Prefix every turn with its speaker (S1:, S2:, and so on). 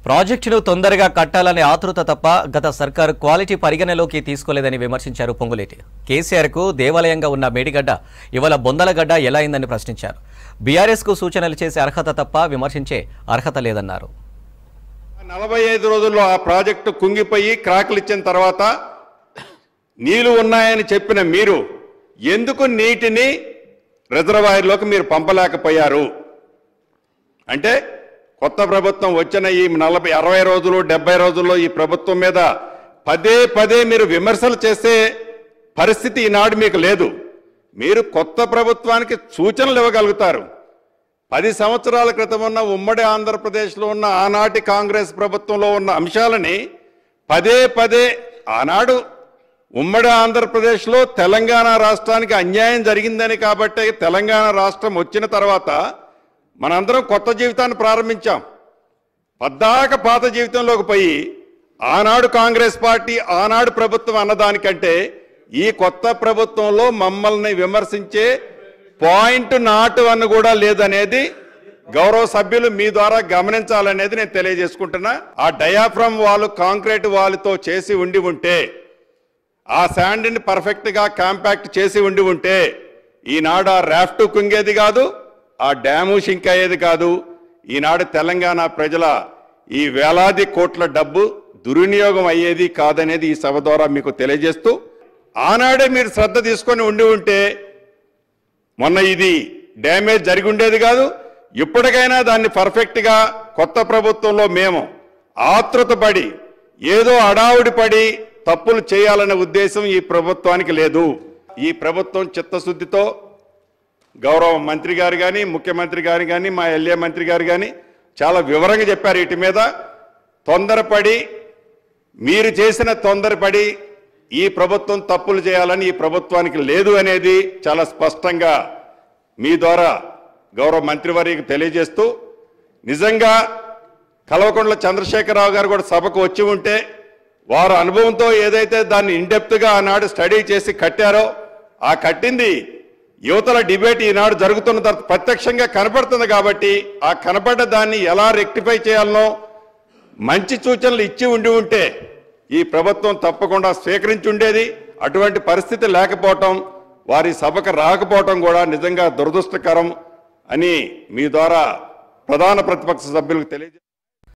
S1: ప్రాజెక్టును తొందరగా కట్టాలనే ఆతృత తప్ప గత సర్కారు క్వాలిటీ పరిగణలోకి తీసుకోలేదని విమర్శించారు పొంగులేటి. కేసీఆర్కు దేవాలయంగా ఉన్న మేడిగడ్డ ఇవాళ బొందలగడ్డ ఎలా అయిందని ప్రశ్నించారు. బీఆర్ఎస్కు సూచనలు చేసే అర్హత తప్ప విమర్శించే అర్హత లేదన్నారు.
S2: 45 రోజుల్లో ఆ ప్రాజెక్టు కుంగిపోయి క్రాకులు ఇచ్చిన తర్వాత నీళ్లు ఉన్నాయని చెప్పిన మీరు ఎందుకు నీటిని రిజర్వాయర్లోకి మీరు పంపలేకపోయారు? అంటే కొత్త ప్రభుత్వం వచ్చిన ఈ 60 రోజులు 70 రోజుల్లో ఈ ప్రభుత్వం మీద పదే మీరు విమర్శలు చేసే పరిస్థితి ఈనాడు మీకు లేదు. మీరు కొత్త ప్రభుత్వానికి సూచనలు ఇవ్వగలుగుతారు. 10 సంవత్సరాల క్రితం ఉన్న ఉమ్మడి ఆంధ్రప్రదేశ్లో ఉన్న ఆనాటి కాంగ్రెస్ ప్రభుత్వంలో ఉన్న అంశాలని పదే ఆనాడు ఉమ్మడి ఆంధ్రప్రదేశ్లో తెలంగాణ రాష్ట్రానికి అన్యాయం జరిగిందని కాబట్టి తెలంగాణ రాష్ట్రం వచ్చిన తర్వాత మనందరం కొత్త జీవితాన్ని ప్రారంభించాం. పద్దాక పాత జీవితంలోకి పోయి ఆనాడు కాంగ్రెస్ పార్టీ ఆనాడు ప్రభుత్వం అన్నదానికంటే ఈ కొత్త ప్రభుత్వంలో మమ్మల్ని విమర్శించే పాయింట్ నాట్ వన్ కూడా లేదనేది గౌరవ సభ్యులు మీ ద్వారా గమనించాలనేది నేను తెలియజేసుకుంటున్నా. ఆ డయాఫ్రమ్ వాళ్ళు కాంక్రీట్ వాళ్ళతో చేసి ఉంటే ఆ శాండ్ని పర్ఫెక్ట్గా కాంపాక్ట్ చేసి ఉంటే ఈనాడు ఆ రాఫ్ట్ కుంగేది కాదు, ఆ డ్యాము షింక్ అయ్యేది కాదు. ఈనాడు తెలంగాణ ప్రజల ఈ వేలాది కోట్ల డబ్బు దుర్వినియోగం అయ్యేది కాదనేది ఈ సభ ద్వారా మీకు తెలియజేస్తూ, ఆనాడే మీరు శ్రద్ధ తీసుకొని ఉంటే మొన్న ఇది డ్యామేజ్ జరిగి ఉండేది కాదు. ఇప్పటికైనా దాన్ని పర్ఫెక్ట్గా కొత్త ప్రభుత్వంలో మేము ఆతృతపడి ఏదో అడావుడి పడి తప్పులు చేయాలనే ఉద్దేశం ఈ ప్రభుత్వానికి లేదు. ఈ ప్రభుత్వం చిత్తశుద్ధితో గౌరవ మంత్రి గారు కానీ ముఖ్యమంత్రి గారు కానీ మా ఎల్ఏ మంత్రి గారు కానీ చాలా వివరంగా చెప్పారు. వీటి మీద తొందరపడి మీరు చేసిన తొందరపడి ఈ ప్రభుత్వం తప్పులు చేయాలని ఈ ప్రభుత్వానికి లేదు అనేది చాలా స్పష్టంగా మీ ద్వారా గౌరవ మంత్రివర్యకు తెలియజేస్తూ, నిజంగా కల్వకుంట్ల చంద్రశేఖరరావు గారు కూడా సభకు వచ్చి ఉంటే వారు అనుభవంతో ఏదైతే దాన్ని ఇన్డెప్త్గా ఆనాడు స్టడీ చేసి కట్టారో ఆ కట్టింది యువతల డిబేట్ ఈనాడు జరుగుతున్న తర్వాత ప్రత్యక్షంగా కనపడుతుంది. కాబట్టి ఆ కనపడ్డ దాన్ని ఎలా రెక్టిఫై చేయాలనో మంచి సూచనలు ఇచ్చి ఉంటే ఈ ప్రభుత్వం తప్పకుండా స్వీకరించి ఉండేది. అటువంటి పరిస్థితి లేకపోవటం, వారి సభకు రాకపోవటం కూడా నిజంగా దురదృష్టకరం అని మీ ద్వారా ప్రధాన ప్రతిపక్ష సభ్యులకు తెలియజేస్తారు.